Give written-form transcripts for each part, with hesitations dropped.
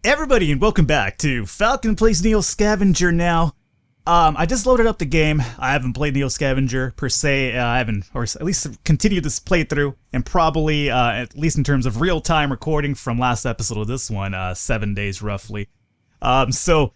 Everybody, and welcome back to Falcon Plays NEO Scavenger now. I just loaded up the game. I haven't played NEO Scavenger per se. I haven't, or at least continued this playthrough, and probably, at least in terms of real-time recording from last episode of this one, 7 days roughly. So,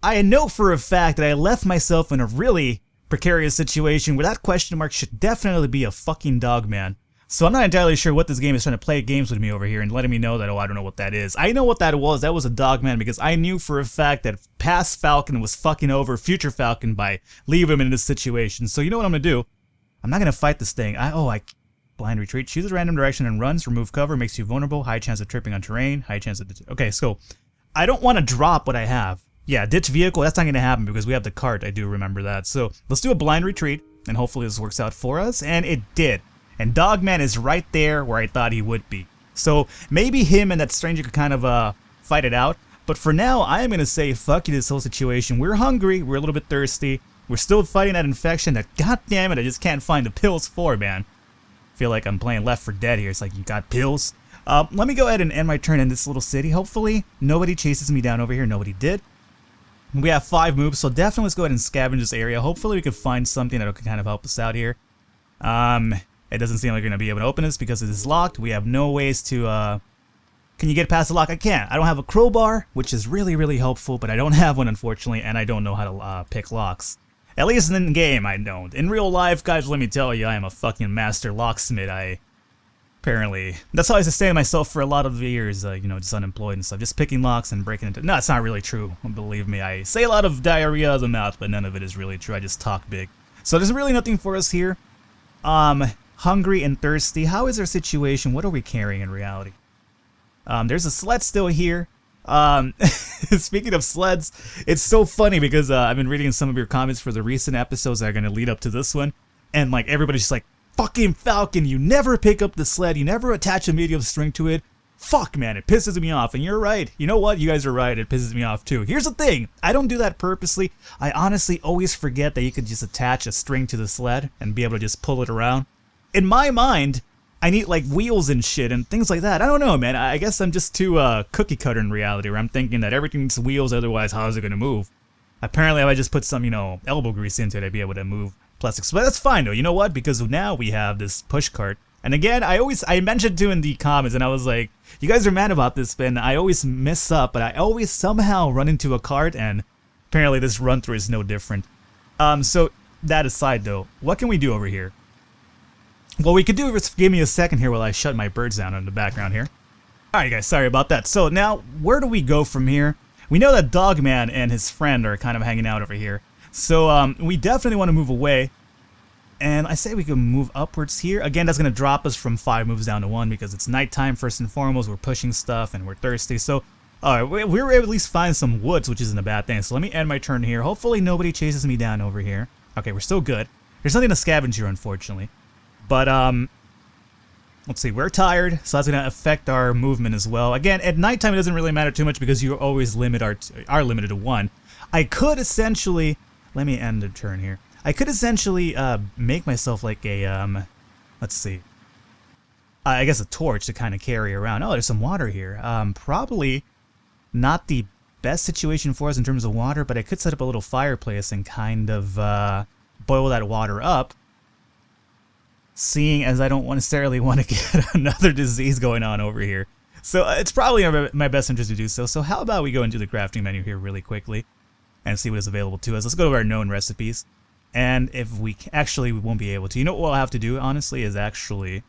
I know for a fact that I left myself in a really precarious situation where that question mark should definitely be a fucking dog man. So I'm not entirely sure what this game is trying to play games with me over here and letting me know that, oh, I don't know what that is. I know what that was. That was a dogman because I knew for a fact that past Falcon was fucking over future Falcon by leaving him in this situation. So you know what I'm going to do? I'm not going to fight this thing. Blind retreat. Choose a random direction and runs. Remove cover. Makes you vulnerable. High chance of tripping on terrain. High chance of... Okay, so I don't want to drop what I have. Yeah, ditch vehicle. That's not going to happen because we have the cart. I do remember that. So let's do a blind retreat and hopefully this works out for us. And it did. And Dogman is right there where I thought he would be. So maybe him and that stranger could kind of fight it out. But for now, I am going to say fuck you to this whole situation. We're hungry. We're a little bit thirsty. We're still fighting that infection that, goddamn it, I just can't find the pills for, man. I feel like I'm playing Left 4 Dead here. It's like, you got pills? Let me go ahead and end my turn in this little city. Hopefully, nobody chases me down over here. Nobody did. We have 5 moves, so definitely let's go ahead and scavenge this area. Hopefully we can find something that can kind of help us out here. It doesn't seem like we're going to be able to open this because it is locked. We have no ways to, Can you get past the lock? I can't. I don't have a crowbar, which is really, really helpful, but I don't have one, unfortunately, and I don't know how to, pick locks. At least in the game, I don't. In real life, guys, let me tell you, I am a fucking master locksmith. Apparently... That's how I sustained myself for a lot of years, you know, just unemployed and stuff. Just picking locks and breaking into... No, it's not really true. Believe me, I say a lot of diarrhea out of the mouth, but none of it is really true. I just talk big. So there's really nothing for us here. Hungry and thirsty. How is our situation? What are we carrying in reality? There's a sled still here. Speaking of sleds, it's so funny because I've been reading some of your comments for the recent episodes that are going to lead up to this one. And like everybody's just like, fucking Falcon, you never pick up the sled. You never attach a medium string to it. Fuck, man, it pisses me off. And you're right. You know what? You guys are right. It pisses me off too. Here's the thing. I don't do that purposely. I honestly always forget that you could just attach a string to the sled and be able to just pull it around. In my mind, I need like wheels and shit and things like that. I don't know, man. I guess I'm just too cookie cutter in reality where I'm thinking that everything needs wheels, otherwise how is it going to move? Apparently if I just put some, you know, elbow grease into it, I'd be able to move plastics. But that's fine though. You know what? Because now we have this push cart. And again, I mentioned too in the comments and I was like, you guys are mad about this, and I always mess up, but I always somehow run into a cart, and apparently this run through is no different. So that aside though, what can we do over here? What we could do is give me a second here while I shut my birds down in the background here. Alright guys, sorry about that. So now, where do we go from here? We know that Dogman and his friend are kind of hanging out over here. So we definitely want to move away. And I say we can move upwards here. Again, that's going to drop us from 5 moves down to 1 because it's nighttime first and foremost. We're pushing stuff and we're thirsty. So we were able to at least find some woods, which isn't a bad thing. So let me end my turn here. Hopefully nobody chases me down over here. Okay, we're still good. There's nothing to scavenge here, unfortunately. But, let's see, we're tired, so that's going to affect our movement as well. Again, at nighttime it doesn't really matter too much because you always are limited to 1. I could essentially, let me end the turn here. I could essentially, make myself like a, let's see. I guess a torch to kind of carry around. Oh, there's some water here. Probably not the best situation for us in terms of water, but I could set up a little fireplace and kind of, boil that water up. Seeing as I don't necessarily want to get another disease going on over here. So it's probably in my best interest to do so. So how about we go into the crafting menu here really quickly and see what is available to us. Let's go to our known recipes. And if we won't be able to. You know what we'll have to do, honestly, is actually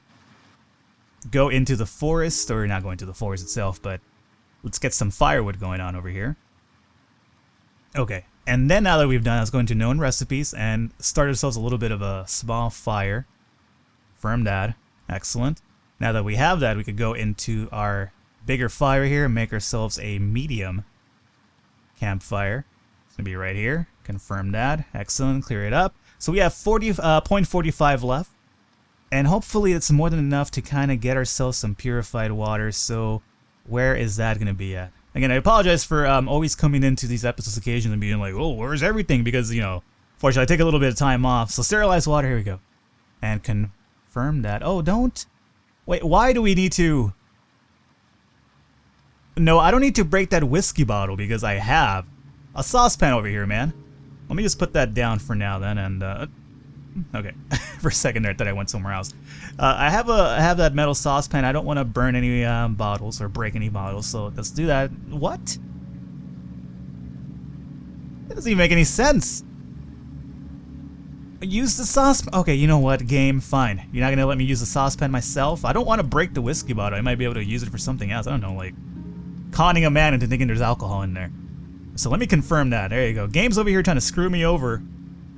go into the forest, or not going to the forest itself, but let's get some firewood going on over here. Okay, and then now that we've done, let's go into known recipes and start ourselves a little bit of a small fire. Confirm that. Excellent. Now that we have that, we could go into our bigger fire here and make ourselves a medium campfire. It's going to be right here. Confirm that. Excellent. Clear it up. So we have 0.45 left. And hopefully it's more than enough to kind of get ourselves some purified water. So where is that going to be at? Again, I apologize for always coming into these episodes occasionally and being like, oh, where's everything? Because, you know, fortunately I take a little bit of time off. So sterilized water, here we go. And confirm that. Oh, don't. Wait, why do we need to... No, I don't need to break that whiskey bottle because I have a saucepan over here, man. Let me just put that down for now then, and okay. For a second there, I thought I went somewhere else. I have that metal saucepan. I don't want to burn any bottles or break any bottles, so let's do that. What? That doesn't even make any sense. Use the saucepan. Okay, you know what, game? Fine. You're not gonna let me use the saucepan myself? I don't want to break the whiskey bottle. I might be able to use it for something else. I don't know, like conning a man into thinking there's alcohol in there. So let me confirm that. There you go. Game's over here trying to screw me over.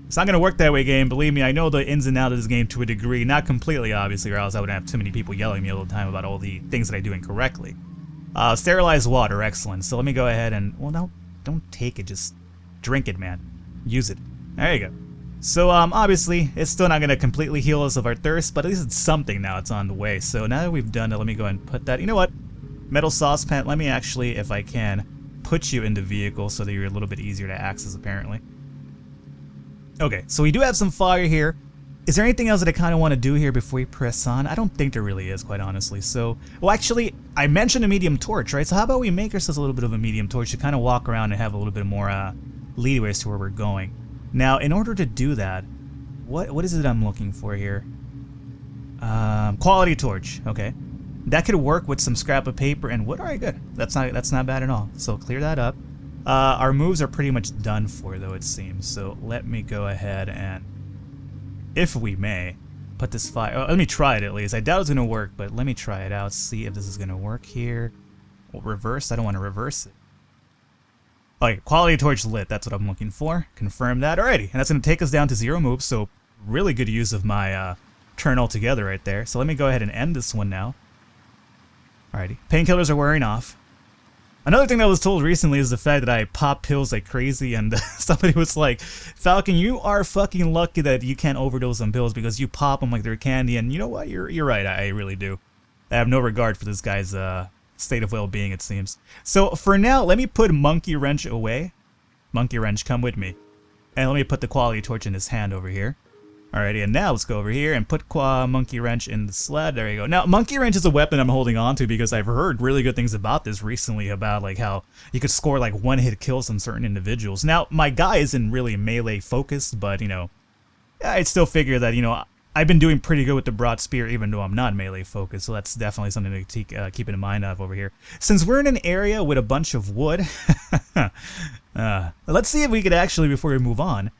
It's not going to work that way, game. Believe me, I know the ins and outs of this game to a degree. Not completely, obviously, or else I would have too many people yelling at me all the time about all the things that I do incorrectly. Sterilized water, excellent. So let me go ahead and... Well, no, don't take it. Just drink it, man. Use it. There you go. So, obviously, it's still not going to completely heal us of our thirst, but at least it's something now. It's on the way. So now that we've done it, let me go ahead and put that... You know what? Metal saucepan. Let me actually, if I can, put you in the vehicle so that you're a little bit easier to access, apparently. Okay, so we do have some fire here. Is there anything else that I kind of want to do here before we press on? I don't think there really is, quite honestly. So, well, actually, I mentioned a medium torch, right? So how about we make ourselves a little bit of a medium torch to kind of walk around and have a little bit more leeway as to where we're going. Now, in order to do that, what is it I'm looking for here? Quality torch, okay. That could work with some scrap of paper and wood. All right, good. That's not bad at all. So clear that up. Our moves are pretty much done for, though, it seems. So let me go ahead and, if we may, put this fire... Oh, let me try it at least. I doubt it's going to work, but let me try it out. See if this is going to work here. Well, reverse? I don't want to reverse it. Okay, quality torch lit. That's what I'm looking for. Confirm that. Alrighty. And that's going to take us down to 0 moves, so really good use of my turn altogether right there. So let me go ahead and end this one now. Alrighty. Painkillers are wearing off. Another thing that was told recently is the fact that I pop pills like crazy, and somebody was like, Falcon, you are fucking lucky that you can't overdose on pills because you pop them like they're candy, and you know what? You're right, I really do. I have no regard for this guy's state of well-being, it seems. So for now, let me put Monkey Wrench away. Monkey Wrench, come with me. And let me put the quality torch in his hand over here. Alrighty, and now let's go over here and put Monkey Wrench in the sled. There you go. Now, Monkey Wrench is a weapon I'm holding on to because I've heard really good things about this recently, about like how you could score like one-hit kills on certain individuals. Now, my guy isn't really melee focused, but, you know, I'd still figure that, you know, I've been doing pretty good with the broad spear even though I'm not melee focused, so that's definitely something to keep in mind of over here. Since we're in an area with a bunch of wood, let's see if we could actually, before we move on,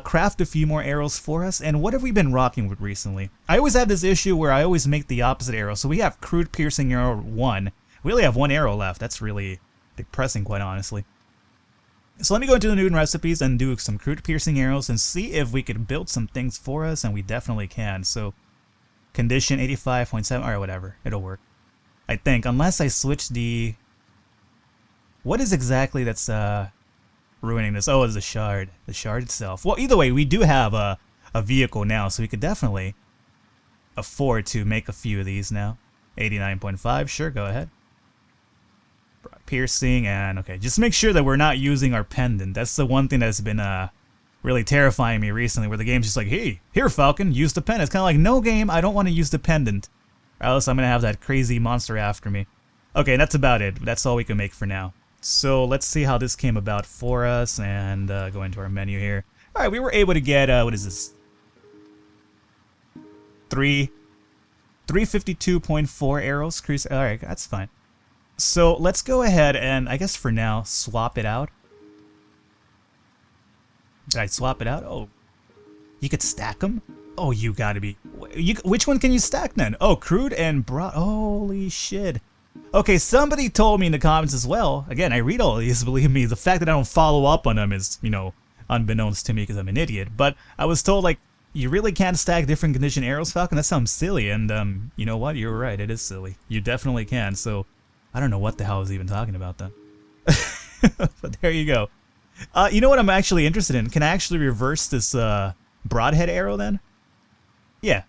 craft a few more arrows for us. And what have we been rocking with recently? I always have this issue where I always make the opposite arrow. So we have crude piercing arrow 1. We only have 1 arrow left. That's really depressing, quite honestly. So let me go into the new recipes and do some crude piercing arrows and see if we could build some things for us, and we definitely can. So condition 85.7, or whatever, it'll work. I think, unless I switch the... What is exactly that's ruining this? Oh, it's the shard itself. Well, either way, we do have a vehicle now, so we could definitely afford to make a few of these now. 89.5, sure, go ahead. Piercing, and okay, just make sure that we're not using our pendant. That's the one thing that's been really terrifying me recently, where the game's just like, hey, here Falcon, use the pendant. It's kind of like, no game, I don't want to use the pendant, or else I'm gonna have that crazy monster after me. Okay, that's about it. That's all we can make for now. So let's see how this came about for us, and go into our menu here. Alright, we were able to get, what is this? 352.4 arrows. Alright, that's fine. So let's go ahead and, I guess for now, swap it out. Did I swap it out? Oh, you could stack them? Oh, you gotta be... which one can you stack then? Oh, crude and broad... Holy shit. Okay, somebody told me in the comments as well. Again, I read all of these, believe me. The fact that I don't follow up on them is, you know, unbeknownst to me because I'm an idiot. But I was told, like, you really can't stack different condition arrows, Falcon? That sounds silly. And, you know what? You're right. It is silly. You definitely can. So, I don't know what the hell I was even talking about then. But there you go. You know what I'm actually interested in? Can I actually reverse this broadhead arrow then? Yeah.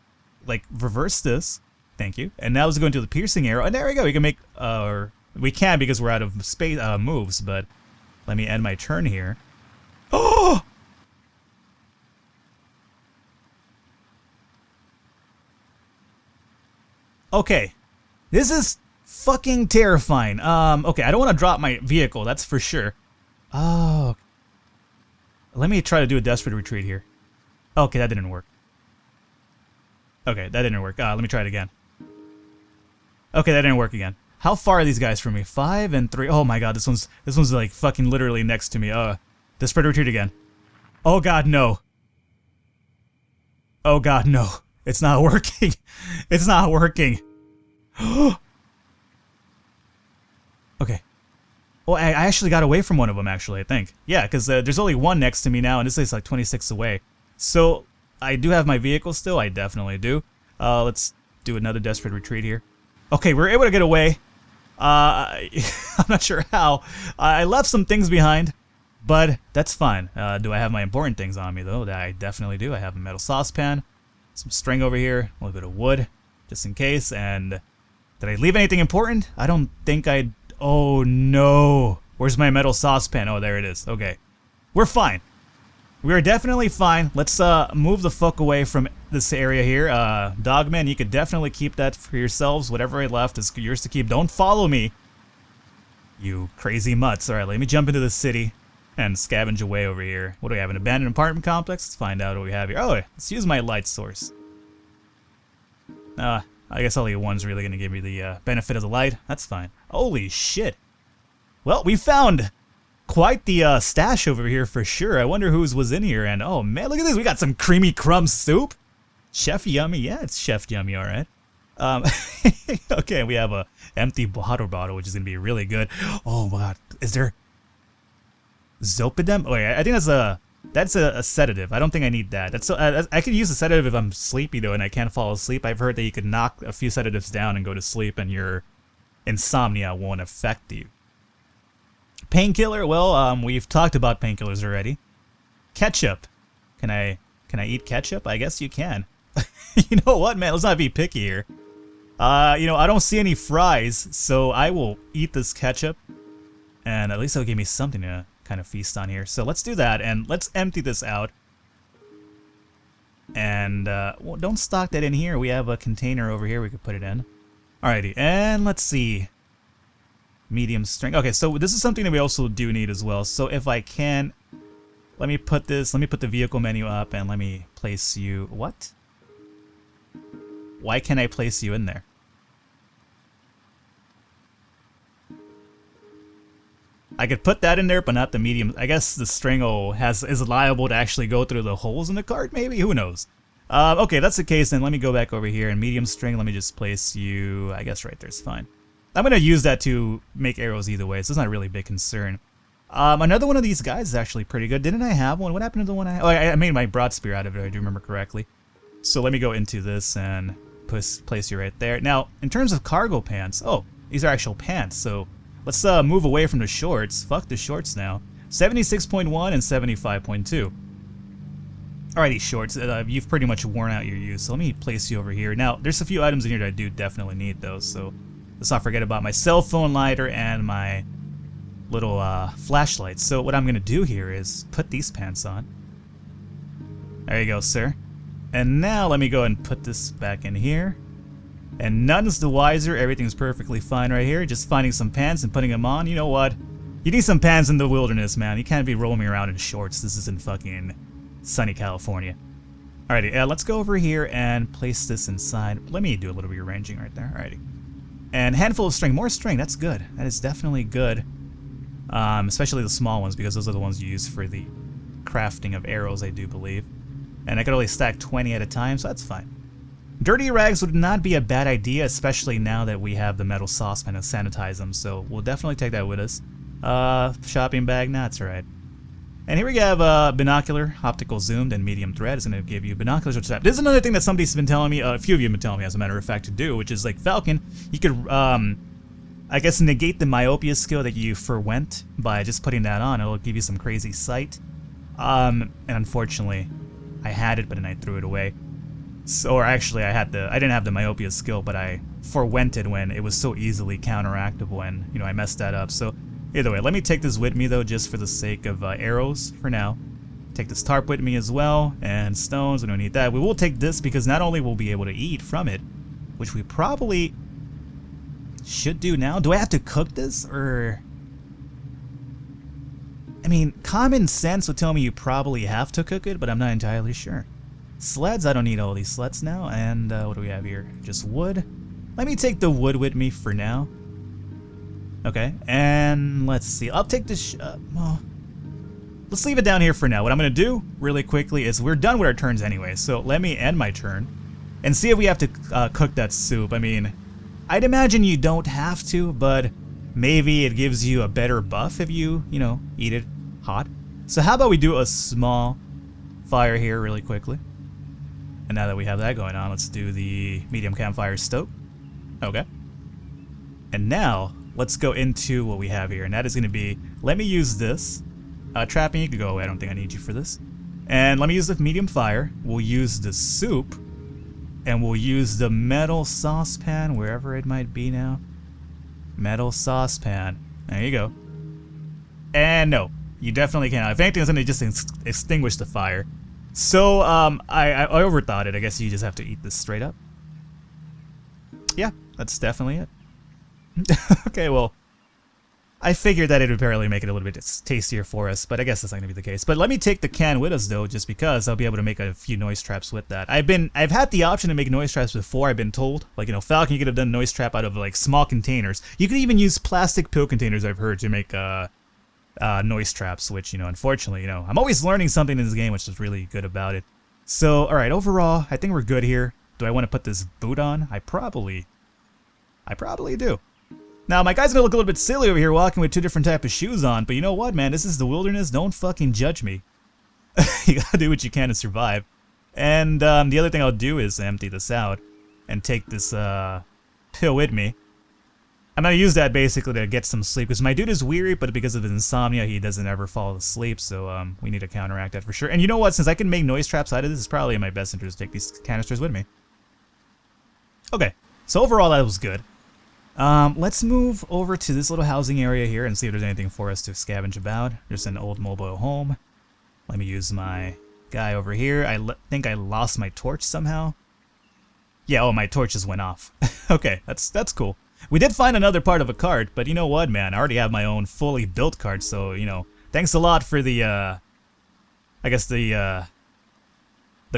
Like, reverse this. Thank you. And now let's go into the piercing arrow. And there we go. We can make, or we can because we're out of space moves, but let me end my turn here. Oh! Okay. This is fucking terrifying. Okay, I don't want to drop my vehicle, that's for sure. Oh, let me try to do a desperate retreat here. Okay, that didn't work. Okay, that didn't work. Let me try it again. Okay, that didn't work again. How far are these guys from me? 5 and 3. Oh my god, this one's like fucking literally next to me. Desperate retreat again. Oh god, no. Oh god, no. It's not working. It's not working. Okay. Well, I actually got away from one of them, actually, I think. Yeah, because there's only one next to me now, and this is like 26 away. So, I do have my vehicle still. I definitely do. Let's do another desperate retreat here. Okay, we're able to get away. I'm not sure how. I left some things behind, but that's fine. Do I have my important things on me, though? I definitely do. I have a metal saucepan, some string over here, a little bit of wood, just in case, and did I leave anything important? I don't think I... Oh, no. Where's my metal saucepan? Oh, there it is. Okay. We're fine. We are definitely fine. Let's move the fuck away from this area here. Dogman, you could definitely keep that for yourselves. Whatever I left is yours to keep. Don't follow me, you crazy mutts. Alright, let me jump into the city and scavenge away over here. What do we have? An abandoned apartment complex? Let's find out what we have here. Oh, let's use my light source. I guess only one's really going to give me the benefit of the light. That's fine. Holy shit. Well, we found quite the stash over here for sure. I wonder whose was in here. And oh man, look at this. We got some creamy crumb soup. Chef Yummy. Yeah, it's Chef Yummy, all right. Okay, we have a empty water bottle, which is going to be really good. Oh my god. Is there Zopidem? Oh, yeah, I think that's a sedative. I don't think I need that. I could use a sedative if I'm sleepy though and I can't fall asleep. I've heard that you could knock a few sedatives down and go to sleep and your insomnia won't affect you. Painkiller? Well, we've talked about painkillers already. Ketchup. Can I eat ketchup? I guess you can. You know what, man? Let's not be picky here. You know, I don't see any fries, so I will eat this ketchup. And at least it'll give me something to kind of feast on here. So let's do that, and let's empty this out. And, well, don't stock that in here. We have a container over here we could put it in. Alrighty, and let's see. Medium strength. Okay, so this is something that we also do need as well. So if I can, let me put the vehicle menu up, and let me place you... What? Why can't I place you in there? I could put that in there, but not the medium. I guess the string is liable to actually go through the holes in the cart, maybe? Who knows? Okay, that's the case, then let me go back over here, and medium string, let me just place you, I guess right there's fine. I'm going to use that to make arrows either way, so it's not really a big concern. Another one of these guys is actually pretty good. Didn't I have one? What happened to the one I made my broad spear out of it, I do remember correctly. So let me go into this and place you right there. Now, in terms of cargo pants, oh, these are actual pants, so let's move away from the shorts. Fuck the shorts now. 76.1 and 75.2. Alrighty, shorts. You've pretty much worn out your use, so let me place you over here. Now, there's a few items in here that I do definitely need, though, so let's not forget about my cell phone lighter and my little flashlight. So what I'm going to do here is put these pants on. There you go, sir. And now let me go and put this back in here. And none's the wiser. Everything's perfectly fine right here. Just finding some pants and putting them on. You know what? You need some pants in the wilderness, man. You can't be roaming around in shorts. This isn't fucking sunny California. Alrighty, let's go over here and place this inside. Let me do a little rearranging right there. Alrighty. And handful of string. More string. That's good. That is definitely good. Especially the small ones, because those are the ones you use for the crafting of arrows, I do believe. And I could only stack 20 at a time, so that's fine. Dirty rags would not be a bad idea, especially now that we have the metal saucepan to sanitize them, so we'll definitely take that with us. Shopping bag, nah, that's alright. And here we have binocular, optical zoomed, and medium thread. It's going to give you binoculars. This is another thing that somebody's been telling me, a few of you have been telling me, as a matter of fact, to do, which is like Falcon. You could, I guess, negate the myopia skill that you forwent by just putting that on. It'll give you some crazy sight. And unfortunately, I had it, but then I threw it away. So, or actually, I didn't have the myopia skill, but I forwent it when it was so easily counteractable when, you know, I messed that up. So, either way, let me take this with me, though, just for the sake of arrows for now. Take this tarp with me as well, and stones, we don't need that. We will take this because not only will we be able to eat from it, which we probably should do now. Do I have to cook this, or... I mean, common sense would tell me you probably have to cook it, but I'm not entirely sure. Sleds, I don't need all these sleds now. And what do we have here? Just wood. Let me take the wood with me for now. Okay, and let's see. I'll take this... well, let's leave it down here for now. What I'm going to do, really quickly, is we're done with our turns anyway. So let me end my turn and see if we have to cook that soup. I mean, I'd imagine you don't have to, but maybe it gives you a better buff if you know, eat it hot. So how about we do a small fire here really quickly. And now that we have that going on, let's do the medium campfire stoke. Okay. And now, let's go into what we have here. And that is going to be, let me use this. Trapping, you can go away. I don't think I need you for this. And let me use the medium fire. We'll use the soup. And we'll use the metal saucepan, wherever it might be now. Metal saucepan. There you go. And no, you definitely can't. If anything, it's going to just extinguish the fire. So, I overthought it. I guess you just have to eat this straight up. Yeah, that's definitely it. Okay, well, I figured that it would apparently make it a little bit tastier for us, but I guess that's not gonna be the case. But let me take the can with us though, just because I'll be able to make a few noise traps with that. I've had the option to make noise traps before. I've been told, like, you know, Falcon, you could have done noise trap out of like small containers. You could even use plastic pill containers, I've heard, to make noise traps. Which, you know, unfortunately, you know, I'm always learning something in this game, which is really good about it. So, all right, overall, I think we're good here. Do I want to put this boot on? I probably do. Now, my guy's gonna look a little bit silly over here walking with two different types of shoes on, but you know what, man? This is the wilderness. Don't fucking judge me. You gotta do what you can to survive. And the other thing I'll do is empty this out and take this pill with me. I'm gonna use that basically to get some sleep, because my dude is weary, but because of his insomnia, he doesn't ever fall asleep, so we need to counteract that for sure. And you know what? Since I can make noise traps out of this, it's probably in my best interest to take these canisters with me. Okay, so overall that was good. Let's move over to this little housing area here and see if there's anything for us to scavenge about. There's an old mobile home. Let me use my guy over here. I think I lost my torch somehow. Yeah, oh, my torch just went off. Okay, that's cool. We did find another part of a cart, but you know what, man? I already have my own fully built cart, so, you know, thanks a lot for the, I guess the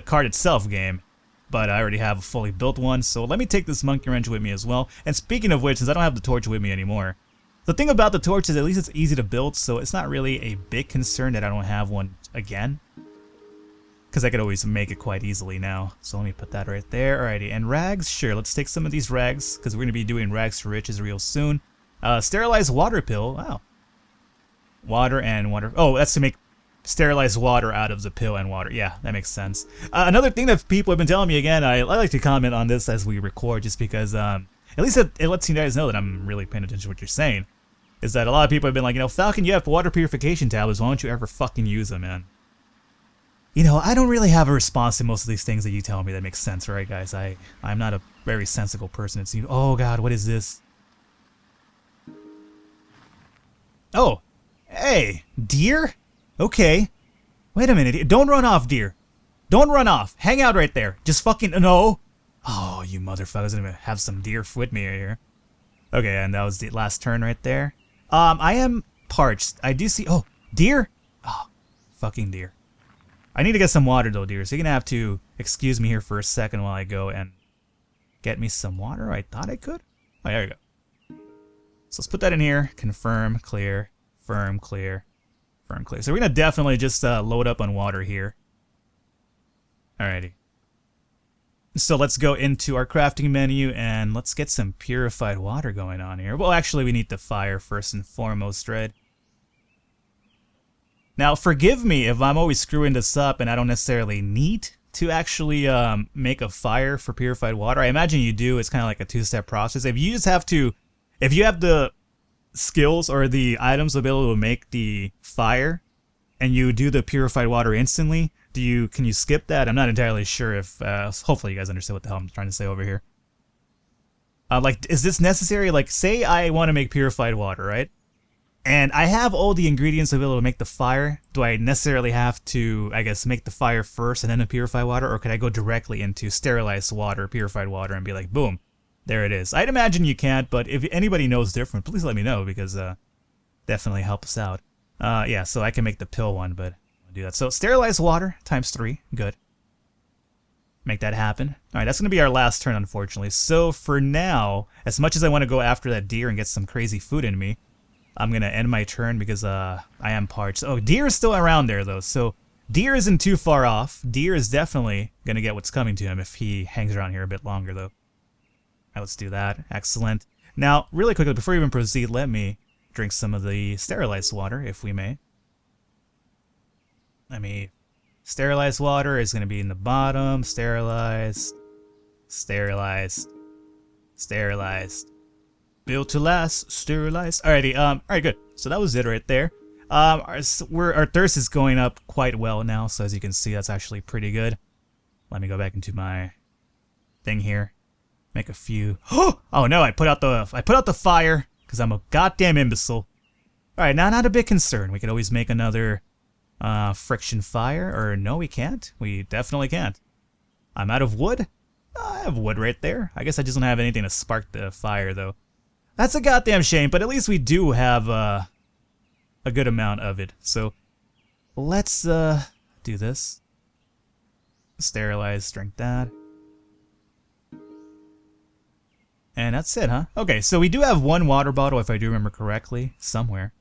cart itself game. But I already have a fully built one, so let me take this monkey wrench with me as well. And speaking of which, since I don't have the torch with me anymore, the thing about the torch is at least it's easy to build, so it's not really a big concern that I don't have one again. Because I could always make it quite easily now. So let me put that right there. Alrighty, and rags, sure, let's take some of these rags, because we're going to be doing rags for riches real soon. Sterilized water pill, wow. Water and water, oh, that's to make sterilized water out of the pill and water. Yeah, that makes sense. Another thing that people have been telling me, again, I like to comment on this as we record, just because at least it lets you guys know that I'm really paying attention to what you're saying, is that a lot of people have been like, you know, Falcon, you have water purification tablets, why don't you ever fucking use them, man? You know, I don't really have a response to most of these things that you tell me that makes sense, right, guys? I'm not a very sensible person, it seems. Oh god, what is this? Oh, hey, deer? Okay. Wait a minute. Don't run off, deer. Don't run off. Hang out right there. Just fucking... No. Oh, you motherfuckers. I'm gonna have some deer with me here. Okay, and that was the last turn right there. I am parched. I do see... Oh, deer? Oh, fucking deer. I need to get some water, though, deer. So you're gonna have to excuse me here for a second while I go and get me some water. I thought I could. Oh, there we go. So let's put that in here. Confirm, clear, firm, clear. Firm clear. So we're gonna definitely just load up on water here. Alrighty. So let's go into our crafting menu and let's get some purified water going on here. Well, actually, we need the fire first and foremost, right? Now, forgive me if I'm always screwing this up and I don't necessarily need to actually make a fire for purified water. I imagine you do. It's kind of like a two-step process. If you just have to, if you have the skills or the items available to make the fire and you do the purified water instantly, can you skip that? I'm not entirely sure if hopefully you guys understand what the hell I'm trying to say over here. Like, is this necessary? Like, say I want to make purified water, right? And I have all the ingredients available to make the fire. Do I necessarily have to, I guess, make the fire first and then the purified water, or could I go directly into sterilized water, purified water, and be like, boom, There it is. I'd imagine you can't, but if anybody knows different, please let me know, because definitely help us out. Yeah, so I can make the pill one, but I'll do that. So sterilized water times 3. Good. Make that happen. All right, that's going to be our last turn, unfortunately. So for now, as much as I want to go after that deer and get some crazy food in me, I'm going to end my turn because I am parched. Oh, deer is still around there, though. So deer isn't too far off. Deer is definitely going to get what's coming to him if he hangs around here a bit longer, though. All right, let's do that. Excellent. Now, really quickly, before we even proceed, let me drink some of the sterilized water, if we may. Sterilized water is going to be in the bottom. Sterilized. Sterilized. Sterilized. Built to last. Sterilized. Alrighty, alright, good. So that was it right there. Our thirst is going up quite well now, so as you can see, that's actually pretty good. Let me go back into my thing here. Make a few. Oh no, I put out the fire because I'm a goddamn imbecile. Alright, now not a big concern. We could always make another friction fire, or no, we can't. We definitely can't. I'm out of wood. I have wood right there. I guess I just don't have anything to spark the fire, though. That's a goddamn shame, but at least we do have a good amount of it. So let's do this. Sterilize, drink that. And that's it, huh? Okay, so we do have one water bottle, if I do remember correctly, somewhere.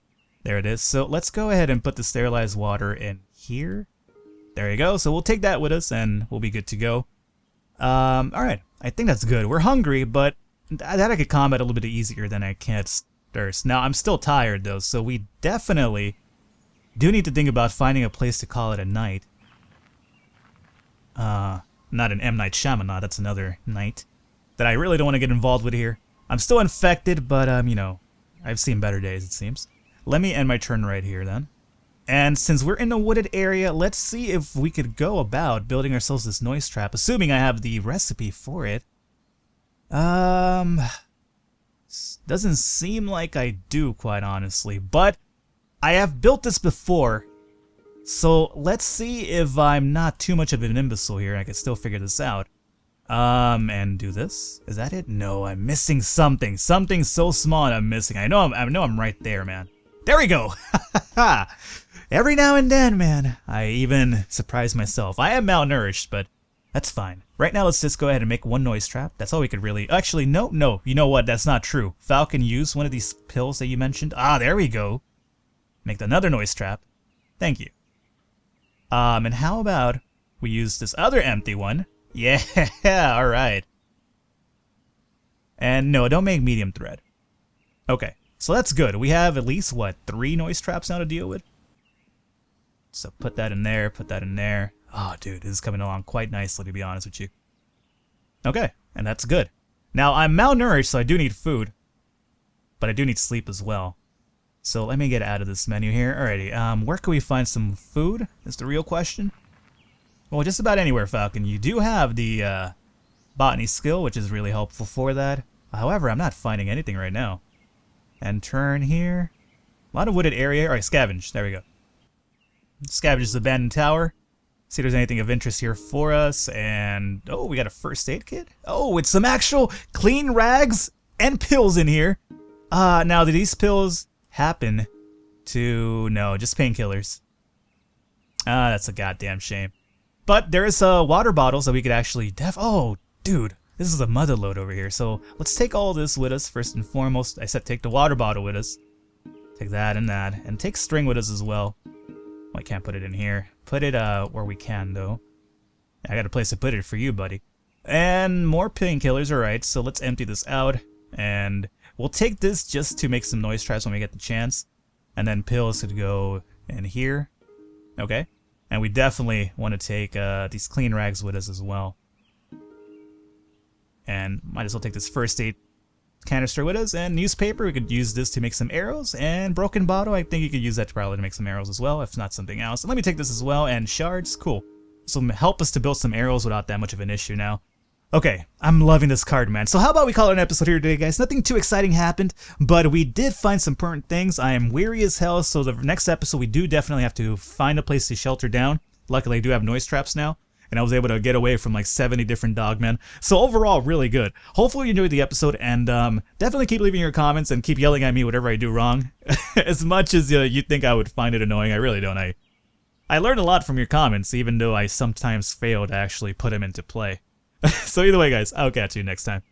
There it is. So let's go ahead and put the sterilized water in here. There you go. So we'll take that with us and we'll be good to go. Alright. I think that's good. We're hungry, but that I could combat a little bit easier than I can't thirst. Now, I'm still tired, though, so we definitely do need to think about finding a place to call it a night. Not an M. Night Shyamalan, that's another night that I really don't want to get involved with here. I'm still infected, but, you know, I've seen better days, it seems. Let me end my turn right here, then. And since we're in a wooded area, let's see if we could go about building ourselves this noise trap, assuming I have the recipe for it. Doesn't seem like I do, quite honestly, but I have built this before, so let's see if I'm not too much of an imbecile here and I can still figure this out. And do this. Is that it? No, I'm missing something. Something so small and I'm missing. I know I'm right there, man. There we go! Every now and then, man, I even surprise myself. I am malnourished, but that's fine. Right now, let's just go ahead and make one noise trap. That's all we could really... Actually, no. You know what? That's not true. Falcon used one of these pills that you mentioned. Ah, there we go. Make another noise trap. Thank you. And how about we use this other empty one? Yeah, alright. And no, don't make medium thread. Okay, so that's good. We have at least, what, 3 noise traps now to deal with? So put that in there, put that in there. Oh, dude, this is coming along quite nicely, to be honest with you. Okay, and that's good. Now, I'm malnourished, so I do need food. But I do need sleep as well. So let me get out of this menu here. Alrighty, where can we find some food? Is the real question. Well, just about anywhere, Falcon. You do have the botany skill, which is really helpful for that. However, I'm not finding anything right now. And turn here. A lot of wooded area. Alright, scavenge. There we go. Scavenge this abandoned tower. See if there's anything of interest here for us. And, oh, we got a first aid kit. Oh, it's some actual clean rags and pills in here. Now, do these pills happen to... No, just painkillers. That's a goddamn shame. But there is water bottles that we could actually... Oh, dude, this is a mother load over here. So let's take all this with us first and foremost. I said take the water bottle with us. Take that. And take string with us as well. Well, I can't put it in here. Put it where we can, though. I got a place to put it for you, buddy. And more painkillers, alright. So let's empty this out. And we'll take this just to make some noise traps when we get the chance. And then pills could go in here. Okay. And we definitely want to take these clean rags with us as well. And might as well take this first aid canister with us. And newspaper, we could use this to make some arrows. And broken bottle, I think you could use that probably to make some arrows as well, if not something else. And let me take this as well. And shards, cool. So help us to build some arrows without that much of an issue now. Okay, I'm loving this card, man. So how about we call it an episode here today, guys? Nothing too exciting happened, but we did find some important things. I am weary as hell, so the next episode we do definitely have to find a place to shelter down. Luckily, I do have noise traps now. and I was able to get away from like 70 different dogmen. So overall, really good. Hopefully you enjoyed the episode, and definitely keep leaving your comments and keep yelling at me whatever I do wrong. As much as you think I would find it annoying, I really don't. I learned a lot from your comments, even though I sometimes fail to actually put them into play. So either way, guys, I'll catch you next time.